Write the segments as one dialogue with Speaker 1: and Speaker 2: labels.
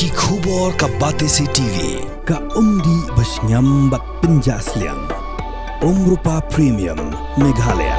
Speaker 1: Ki khubor ka Batesi TV.
Speaker 2: Ka umdi basnyam bat Pynjot liang. Rupa Premium Meghalaya.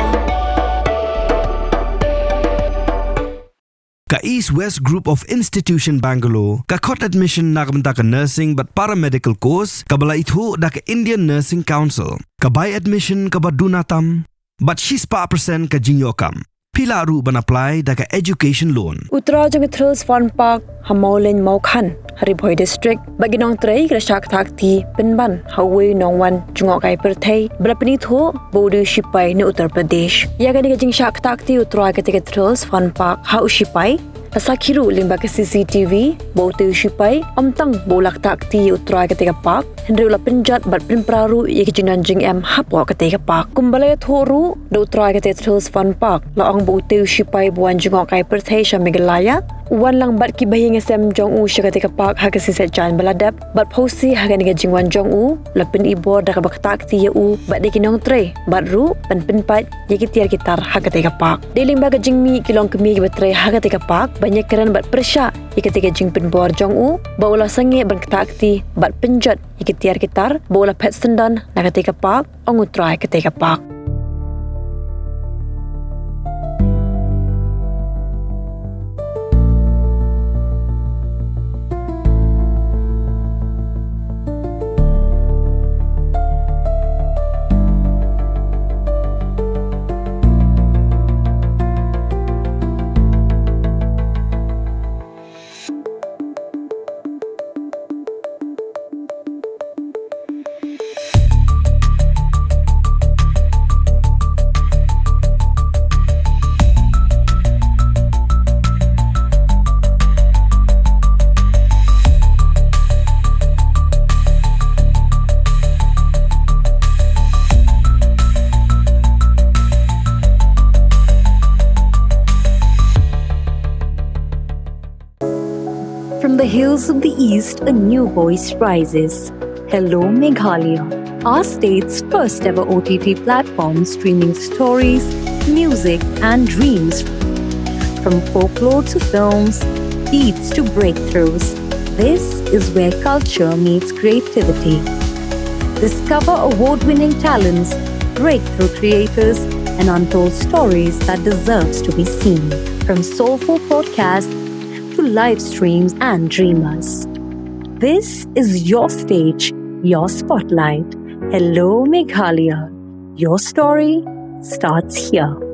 Speaker 2: Ka East West Group of Institution Bangalore, ka kot admission nagamta ka nursing but paramedical course, ka bala itu da ka Indian Nursing Council, ka buy admission ka badunatam, but Shipai% ka Jingem. Pila ru ban apply da ka education loan.
Speaker 3: Utra jang Thrills Fun Park Hamaulen Maukhan Haribhoi District bagi Nongtrei grasak thakti penban Hawi Nongwan Jungokai Perthai berapani tho bodu Shipai ni Uttar Pradesh. Ya gani ka jing sak thakti utra ka Thrills Fun Park Hau Shipai Asakhiru limba ke CCTV botu Shipai amtang bolak takti utra ka park Hendrula Pynjot bat Praru ye Jingem hapo ka park kumbalaya thoru do utra ka Thrills Fun Park laong botu Shipai buan Jungokai Perthai Meghalaya wan lang bat ki bahing SM jong u shaka park ha ka siset jan baladap bat phosi ha ga jingwan jong u lapin ibor da ka baktakti ye u bat de Nongtrei bat ru pan pinpat ye ki tiar gitar ha ka park delimba ka jingmi kilong kemi ki batrai ha ka park banyak keran bat persya ye ka jing pinbor jong u baula sange ban takti bat Pynjot ye ki tiar gitar baula pet sendan na ka park ongutra ka park.
Speaker 4: From the hills of the east, a new voice rises. Hello Meghalaya, our state's first ever OTT platform streaming stories, music and dreams. From folklore to films, beats to breakthroughs, this is where culture meets creativity. Discover award-winning talents, breakthrough creators, and untold stories that deserves to be seen. From soulful podcasts to live streams and dreamers. This is your stage, your spotlight. Hello Meghalaya. Your story starts here.